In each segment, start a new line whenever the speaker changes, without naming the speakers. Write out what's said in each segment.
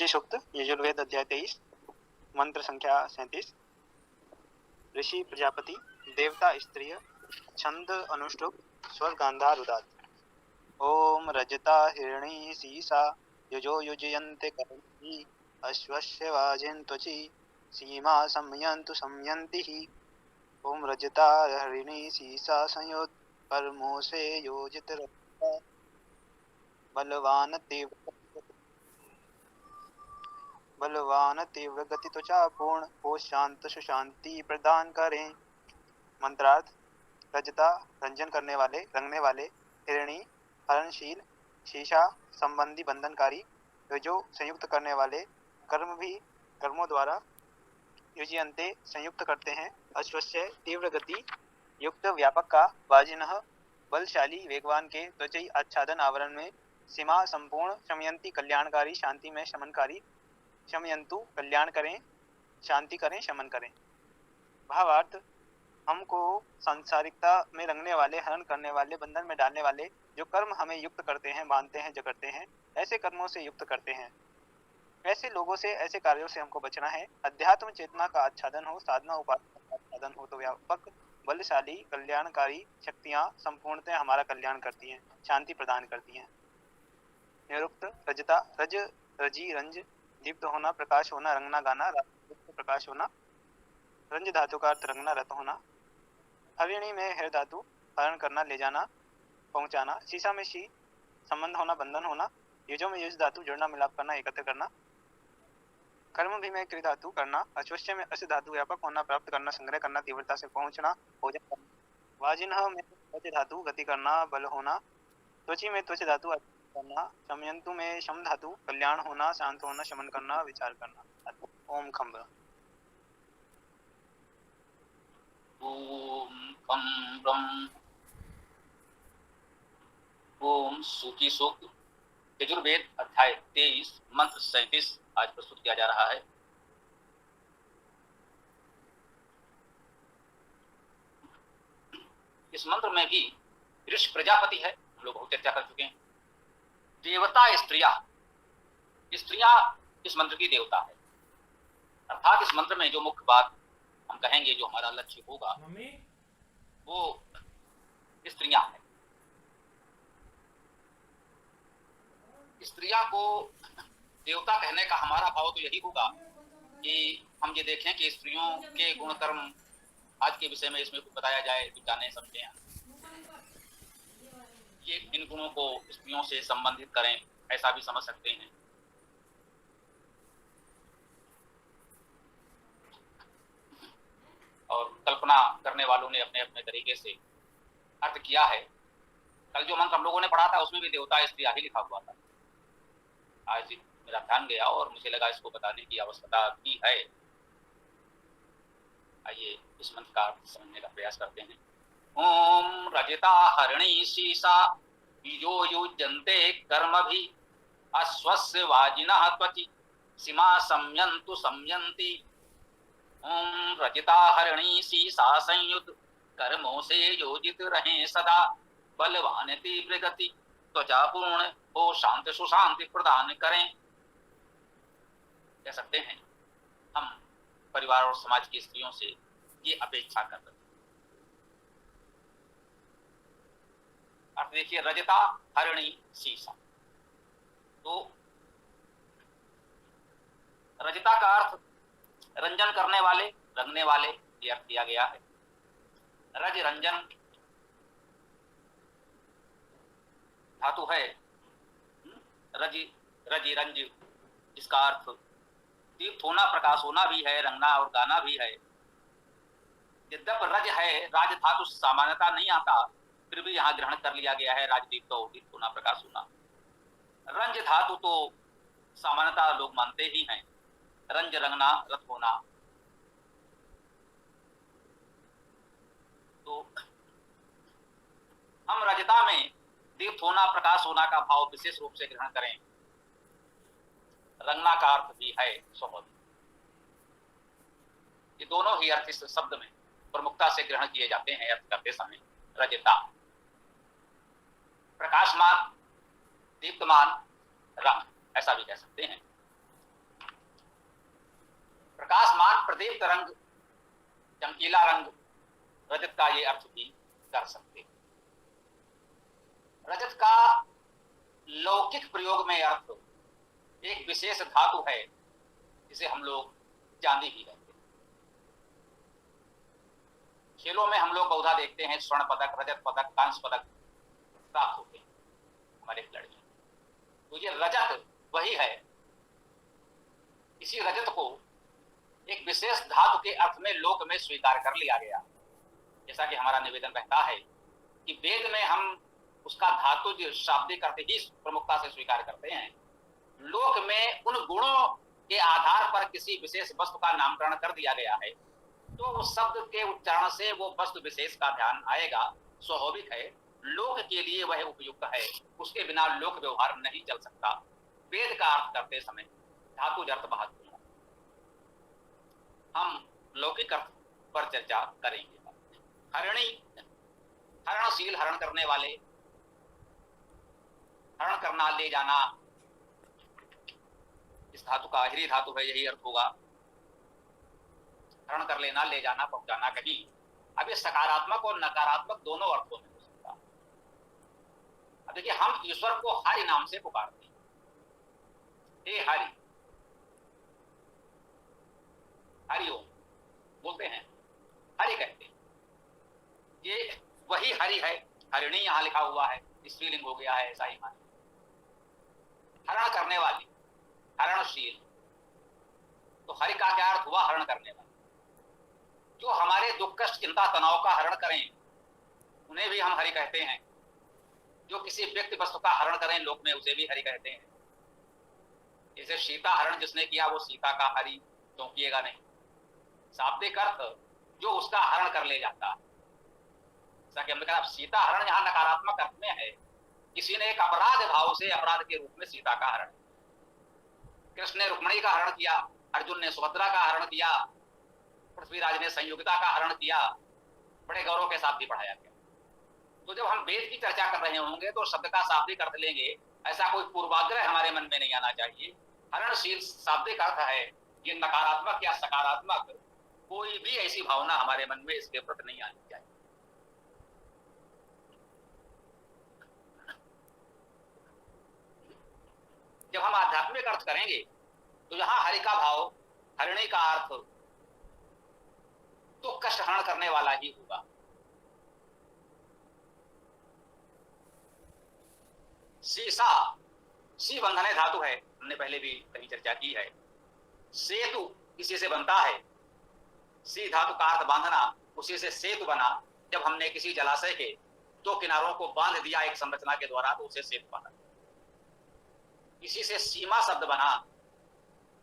रुचि सूक्त यजुर्वेद अध्याय 23 मंत्र संख्या 37। ऋषि प्रजापति देवता स्त्रिय छंद अनुष्टुप स्वर गांधार उदात। ओम रजता हिरणी सीसा युजो युजयन्ते कर्मी अश्वस्य वाजिन त्वचि सीमा संयन्तु संयन्तिः। ओम रजता हरिणी सीसा संयोत कर्मोसे योजित रजता बलवान तीव्र गति त्वचा पूर्ण हो शांत सुशांति प्रदान करें। मंत्रार्थ रजता रंजन करने वाले रंगने वाले, हिरणी हरणशील, शीशा संबंधी बंधनकारी, जो संयुक्त करने वाले, कर्म भी कर्मों द्वारा युजयन्ते संयुक्त करते हैं, अश्वस्य तीव्र गति युक्त व्यापक का, वाजिनः बलशाली वेगवान के, त्वचई आच्छादन आवरण में, सीमा संपूर्ण, शमयंती कल्याणकारी शांति में शमनकारी, शमयंतु कल्याण करें शांति करें शमन करें। भावार्थ हमको सांसारिकता में रंगने वाले, हरण करने वाले, बंधन में डालने वाले जो कर्म हमें युक्त करते हैं, बांधते हैं, जकड़ते हैं, ऐसे कर्मों से युक्त करते हैं। ऐसे लोगों से, ऐसे कार्यों से हमको बचना है। अध्यात्म चेतना का आच्छादन हो, साधना उपासना का आच्छादन हो तो व्यापक बलशाली कल्याणकारी शक्तियां संपूर्णतः हमारा कल्याण करती हैं, शांति प्रदान करती हैं। निरुक्त रजता रज रजी रंज दीप्त होना, प्रकाश होना, रंगना गाना, प्रकाश होना, रंज धातु का अर्थ रंगना, रत होना। हरिणी में हर धातु हरण करना, ले जाना, पहुंचाना। शीशा में शी संबंध होना, बंधन होना। युजो में युज धातु जोड़ना, मिलाप करना, एकत्र करना। कर्म भी में कृ धातु करना। अश्वस्य में अस धातु व्यापक होना, प्राप्त करना, संग्रह करना, तीव्रता से पहुंचना, भोजन करना। वाजिनः में त्वच धातु गति करना, बल होना। त्वचि में त्वच धातु करना। शमयंतु में शम धातु कल्याण होना, शांत होना, शमन करना, विचार करना। ओम खम्भ।
ओम खम ब्रह्म। ओम सूची सूक्त यजुर्वेद अध्याय 23 मंत्र 37 आज प्रस्तुत किया जा रहा है। इस मंत्र में भी ऋषि प्रजापति है, हम लोग बहुत चर्चा कर चुके हैं। देवता स्त्रियां इस मंत्र की देवता है, अर्थात इस मंत्र में जो मुख्य बात हम कहेंगे, जो हमारा लक्ष्य होगा, वो स्त्रियां हैं। स्त्रियां को देवता कहने का हमारा भाव तो यही होगा कि हम ये देखें कि स्त्रियों के गुण कर्म आज के विषय में इसमें कुछ बताया जाए, कुछ जाने समझें, ये इन गुणों को स्त्रियों से संबंधित करें, ऐसा भी समझ सकते हैं। और कल्पना करने वालों ने अपने अपने तरीके से अर्थ किया है। कल जो मंत्र हम लोगों ने पढ़ा था उसमें भी देवता स्त्रियां ही लिखा हुआ था। आज मेरा ध्यान गया और मुझे लगा इसको बताने की आवश्यकता भी है। आइए इस मंत्र का अर्थ समझने का प्रयास करते हैं। ओम रजता हरिणी शीसा यो युजन्ते कर्म भी अश्वस्य वाजिनः त्वचि सीमा संयन्तु संयन्ति। ओम रजता हरिणी शीसा संयुत कर्मों से योजित रहें सदा, बलवान तीव्र गति त्वचा पूर्ण हो शांत सुशांति प्रदान करें। कह सकते हैं हम परिवार और समाज की स्त्रियों से ये अपेक्षा कर रहे हैं। अब देखिए, रजता हरिणी शीशा, तो रजता का अर्थ रंजन करने वाले, रंगने वाले, ये अर्थ दिया गया है। रज रंजन धातु है, रजी रजी रंज, इसका अर्थ दीप्त होना, प्रकाश होना भी है, रंगना और गाना भी है। यद्यप रज है, राज धातु सामान्यता नहीं आता, फिर भी यहाँ ग्रहण कर लिया गया है राजदीप्त होना, प्रकाश होना। रंज धातु तो सामान्यता लोग मानते ही हैं, रंज रंगना, रत होना। तो हम रजता में दीप्त होना, प्रकाश होना का भाव विशेष रूप से ग्रहण करें। रंगना का अर्थ भी है सौगंध। ये दोनों ही अर्थ इस शब्द में प्रमुखता से ग्रहण किए जाते हैं अर्थ करते समय। रजता प्रकाशमान, दीप्तमान, रंग, ऐसा भी कह सकते हैं। श्वेत रंग, चमकीला रंग, रजत का ये अर्थ भी कर सकते। रजत का लौकिक प्रयोग में अर्थ एक विशेष धातु है जिसे हम लोग चांदी ही कहते हैं। खेलों में हम लोग बहुधा देखते हैं स्वर्ण पदक, रजत पदक, कांस्य पदक प्राप्त होते हैं हमारे खिलाड़ी। तो ये रजत वही है। इसी रजत को एक विशेष धातु के अर्थ में लोक में स्वीकार कर लिया गया। जैसा कि हमारा निवेदन रहता है कि वेद में हम उसका धातु जो शाब्दिक अर्थ ही प्रमुखता से स्वीकार करते हैं, लोक में उन गुणों के आधार पर किसी विशेष वस्तु का नामकरण कर दिया गया है तो उस शब्द के उच्चारण से वो वस्तु विशेष का ध्यान आएगा, स्वाभाविक है। लोक के लिए वह उपयुक्त है, उसके बिना लोक व्यवहार नहीं चल सकता। वेद का अर्थ करते समय धातु अर्थ महत्वपूर्ण। हम लौकिक अर्थ पर चर्चा करेंगे। हरिणी, हरणशील, हरण करने वाले, हरण करना, ले जाना, इस धातु का हरि धातु है, यही अर्थ होगा। हरण कर लेना, ले जाना, पहुंचाना कहीं। अब ये सकारात्मक और नकारात्मक दोनों अर्थों में हो सकता है। अब देखिए, हम ईश्वर को हरि नाम से पुकारते हैं, हे हरि, हरिओम बोलते हैं, हरि कहते हैं। ये वही हरि है। हरिणी यहां लिखा हुआ है, स्त्रीलिंग हो गया है, ऐसा ही माने। हरण करने वाली, हरणशील, तो हरि का क्या अर्थ हुआ? हरण करने वाले। जो हमारे दुख कष्ट चिंता तनाव का हरण करें उन्हें भी हम हरि कहते हैं। जो किसी व्यक्ति वस्तु का हरण करें लोक में, उसे भी हरि कहते हैं। जैसे सीता हरण जिसने किया वो सीता का हरि चौंकिएगा नहीं। शाब्दिक अर्थ जो उसका हरण कर ले जाता है। जैसा कि हमने कहा, सीता हरण यहां नकारात्मक अर्थ में है। किसी ने एक अपराध भाव से अपराध के रूप में सीता का हरण, कृष्ण ने रुक्मिणी का हरण किया, अर्जुन ने सुभद्रा का हरण किया, पृथ्वीराज ने संयुक्ता का हरण किया, बड़े गौरव के साथ भी पढ़ाया गया। तो जब हम वेद की चर्चा कर रहे होंगे तो शब्द का शाब्दिक अर्थ लेंगे, ऐसा कोई पूर्वाग्रह हमारे मन में नहीं आना चाहिए। हरणशील शाब्दिक अर्थ है, ये नकारात्मक या सकारात्मक कोई भी ऐसी भावना हमारे मन में इसके प्रति नहीं आनी चाहिए। जब हम आध्यात्मिक अर्थ करेंगे तो यहां हरि का भाव, हरिणी का अर्थ तो कष्ट हरण करने वाला ही होगा। सीसा, सी बंधने धातु है, हमने पहले भी कहीं चर्चा की है। सेतु इसी से बनता है। सी धातु का अर्थ बांधना, उसी से सेतु बना। जब हमने किसी जलाशय के दो किनारों को बांध दिया एक संरचना के द्वारा तो उसे सेतु बना। इसी से सीमा शब्द बना।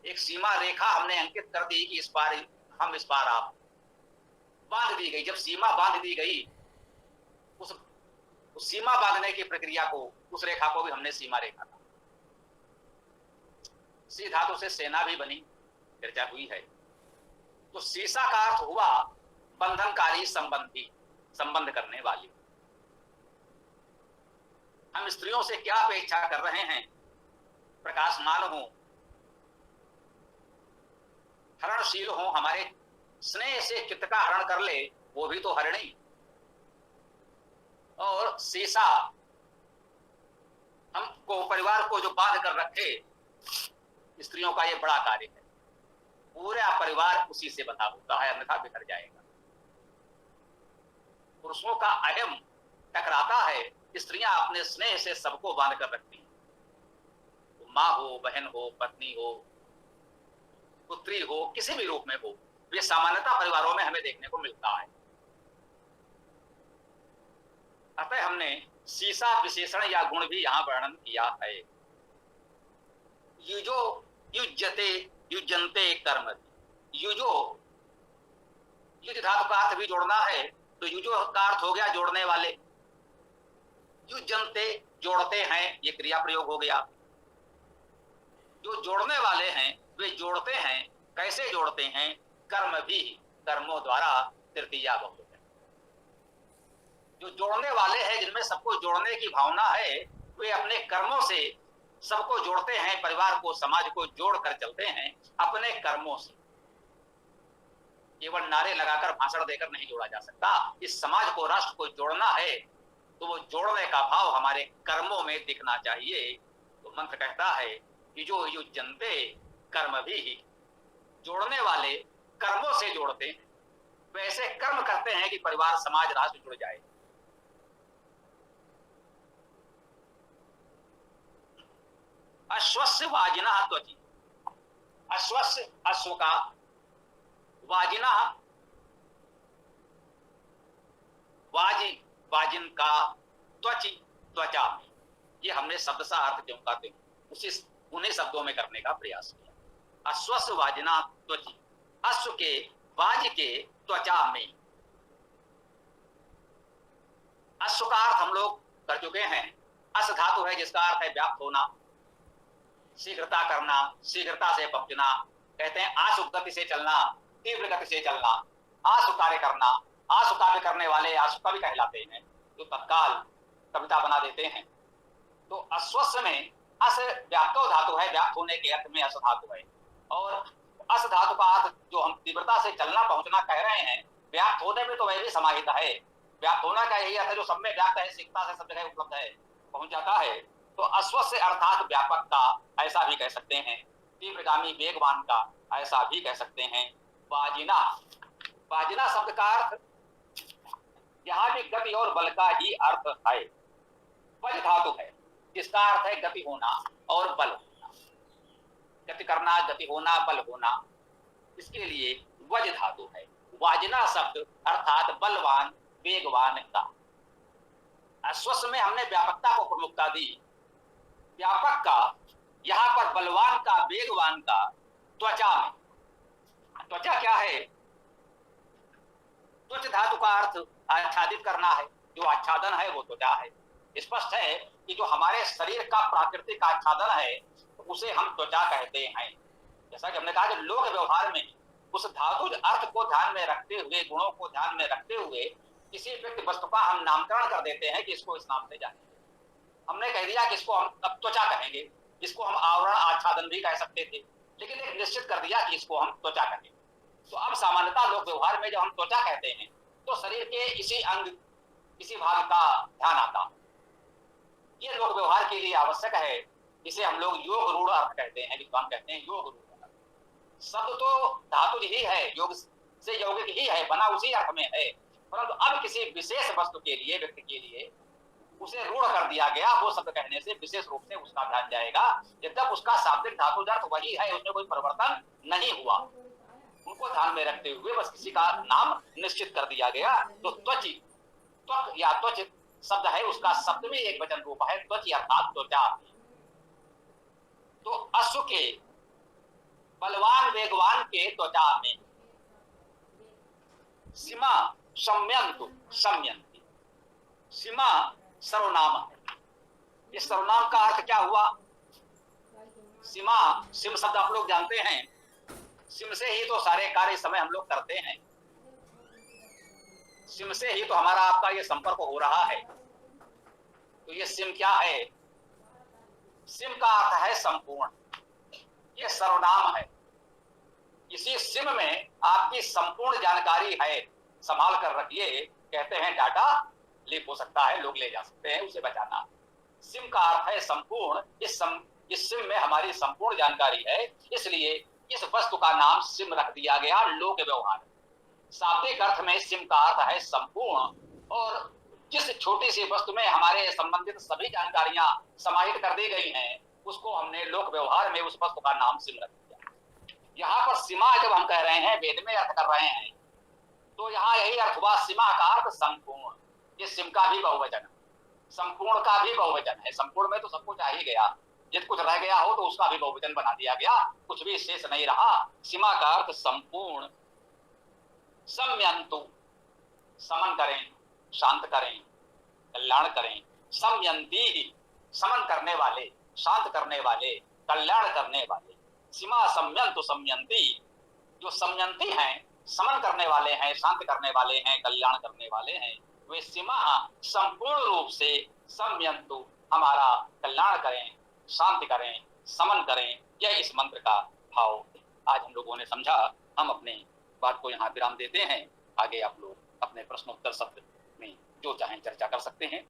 एक सीमा रेखा हमने अंकित कर दी कि इस पार हम, इस पार आप, बांध दी गई। जब सीमा बांध दी गई, उस सीमा बांधने की प्रक्रिया को, उस रेखा को भी हमने सीमा रेखा कहा। सी धातु से सेना भी बनी, चर्चा हुई है। तो सीसा का अर्थ हुआ बंधनकारी, संबंधी, संबंध करने वाली। हम स्त्रियों से क्या अपेक्षा कर रहे हैं? प्रकाशमान हो, हरणशील हो, हमारे स्नेह से चित्त का हरण कर ले, वो भी तो हरिणी। और सीसा हमको, परिवार को जो बांध कर रखे, स्त्रियों का ये बड़ा कार्य है। पूरा परिवार उसी से बंधा होता है, अन्यथा बिखर जाएगा। पुरुषों का अहम टकराता है, स्त्रियां अपने स्नेह से सबको बांध कर रखती हैं। माँ हो, बहन हो, पत्नी हो, पुत्री हो, किसी भी रूप में हो, ये सामान्यतः परिवारों में हमें देखने को मिलता है। अतः हमने सीसा विशेषण या गुण भी यहां वर्णन किया है। युजो, युज्यते, युजन्ते कर्म। युजो, युज धातु का अर्थ भी जोड़ना है, तो युजो का अर्थ हो गया जोड़ने वाले। युजन्ते, जोड़ते हैं, ये क्रिया प्रयोग हो गया। जो जोड़ने वाले हैं वे जोड़ते हैं। कैसे जोड़ते हैं? कर्म भी, कर्मों द्वारा, तृतीया बहुवचन। जो जोड़ने वाले हैं, जिनमें सबको जोड़ने की भावना है, वे अपने कर्मों से सबको जोड़ते हैं, परिवार को, समाज को जोड़ कर चलते हैं अपने कर्मों से। केवल नारे लगाकर भाषण देकर नहीं जोड़ा जा सकता। इस समाज को, राष्ट्र को जोड़ना है तो वो जोड़ने का भाव हमारे कर्मों में दिखना चाहिए। तो मंत्र कहता है कि जो युज्यन्ते कर्म भी, जोड़ने वाले कर्मों से जोड़ते हैं, वैसे कर्म करते हैं कि परिवार, समाज, राष्ट्र जुड़ जाए। अश्वस्य वाजिना त्वचि, अश्वस्य अश्व का, वाजिना वाजी वाजिन का, त्वचि त्वचा, ये हमने शब्द सा अर्थ क्यों कहते हैं उसी उन्हीं शब्दों में करने का प्रयास किया। अश्वस्य वाजिना त्वचि, अश्व के वाज के त्वचा में। अश्व का अर्थ हम लोग कर चुके हैं। अश्व धातु है जिसका अर्थ है व्याप्त होना, शीघ्रता करना, शीघ्रता से पहुंचना। कहते हैं आशु गति से चलना, तीव्र गति से चलना, आशु कार्य करना। आशु कार्य करने वाले आशु कवि कहलाते हैं, जो तत्काल कविता बना देते हैं। तो अश्वस्य में अस व्याप्तो धातु है, व्याप्त होने के अर्थ में अस धातु है। और अस धातु का अर्थ जो हम तीव्रता से चलना पहुंचना कह रहे हैं, व्याप्त होने में तो वह भी समाहित है। व्याप्त होना का यही अर्थ है जो सब में व्याप्त है, शीघ्रता से सब जगह उपलब्ध है, पहुंच जाता है। तो अश्वस्य अर्थात व्यापक का, ऐसा भी कह सकते हैं। तीव्रगामी वेगवान का, ऐसा भी कह सकते हैं। वाजिना, वाजिना शब्द का अर्थ यहां भी गति और बल का ही अर्थ है। वज धातु है जिसका अर्थ है गति होना और बल होना, गति करना, गति होना, बल होना, इसके लिए वज धातु है। वाजना शब्द अर्थात बलवान, वेगवान का। अश्वस्य में हमने व्यापकता को प्रमुखता दी, व्यापक का, यहां पर बलवान का, वेगवान का, त्वचा में। त्वचा क्या है? त्वच धातु का अर्थ आच्छादित करना है, जो आच्छादन है वो त्वचा है। स्पष्ट है कि जो हमारे शरीर का प्राकृतिक आच्छादन है उसे हम त्वचा कहते हैं। जैसा कि हमने कहा कि लोक व्यवहार में उस धातु अर्थ को ध्यान में रखते हुए, गुणों को ध्यान में रखते हुए किसी व्यक्ति वस्तु का हम नामकरण कर देते हैं कि इसको इस नाम से जाने। हमने कह दिया कि इसको हम अब त्वचा कहेंगे, इसको हम आवरण आच्छादन भी कह सकते थे, लेकिन एक निश्चित कर दिया कि इसको हम त्वचा कहेंगे। तो अब सामान्यतः लोक व्यवहार में जब हम त्वचा कहते हैं तो शरीर के इसी अंग, इसी भाग का ध्यान आता है। ये लोक व्यवहार के लिए आवश्यक है। इसे हम लोग योग रूढ़ अर्थ कहते हैं, विद्वान कहते हैं योग रूढ़ अर्थ। शब्द तो धातु ही है, योग से यौगिक ही है, बना उसी अर्थ में है, परंतु अब किसी विशेष वस्तु के लिए, व्यक्ति के लिए उसे रूढ़ कर दिया गया। वो शब्द कहने से विशेष रूप से उसका ध्यान जाएगा, जब उसका शाब्दिक धातु अर्थ वही है, उसमें कोई परिवर्तन नहीं हुआ। उनको ध्यान में रखते हुए बस किसी का नाम निश्चित कर दिया गया। तो त्वचि, त्वक या त्वच शब्द है, उसका सप्तमी एक वचन रूप है त्वचि अर्थात त्वचा। तो अश्व के, बलवान वेगवान के त्वचा में। सीमा सम्यंतु, सम्यंती, सीमा सर्वनाम है। इस सर्वनाम का अर्थ क्या हुआ? सीमा, सिम शब्द आप लोग जानते हैं, सिम से ही तो सारे कार्य समय हम लोग करते हैं, सिम से ही तो हमारा आपका ये संपर्क हो रहा है। तो ये सिम क्या है? सिम का अर्थ है संपूर्ण, ये सर्वनाम है। इसी सिम में आपकी संपूर्ण जानकारी है, संभाल कर रखिए। कहते हैं डाटा लीक हो सकता है, लोग ले जा सकते हैं, उसे बचाना। सिम का अर्थ है संपूर्ण। इस सिम में हमारी संपूर्ण जानकारी है, इसलिए इस वस्तु का नाम सिम रख दिया गया। लोक व्यवहार शाब्दिक अर्थ में सिम का अर्थ है संपूर्ण, और जिस छोटी सी वस्तु में हमारे संबंधित सभी जानकारियां समाहित कर दी गई हैं, उसको हमने लोक व्यवहार में उस वस्तु का नाम सिम रख दिया। यहाँ पर सीमा जब हम कह रहे हैं, वेद में अर्थ कर रहे हैं, तो यहाँ यही अर्थ हुआ, सीमा का अर्थ संपूर्ण। ये सिम का भी बहुवचन, संपूर्ण का भी बहुवचन है। संपूर्ण में तो सब कुछ आ ही गया, यदि कुछ रह गया हो तो उसका भी बहुवचन बना दिया गया, कुछ भी शेष नहीं रहा। सीमा का अर्थ संपूर्ण। सम्यंतु, समन करें, शांत करें, कल्याण करें। सम्यंती, समन करने वाले, शांत करने वाले, कल्याण करने वाले। सीमा सम्यंतु सम्यंती, जो सम्यंती हैं, समन करने वाले हैं, शांत करने वाले हैं, कल्याण करने वाले हैं, वे सीमा संपूर्ण रूप से सम्यंतु, हमारा कल्याण करें, शांति करें, समन करें। यह इस मंत्र का भाव आज हम लोगों ने समझा। हम अपने बात को यहाँ विराम देते हैं। आगे आप लोग अपने प्रश्नोत्तर सत्र में जो चाहें चर्चा कर सकते हैं।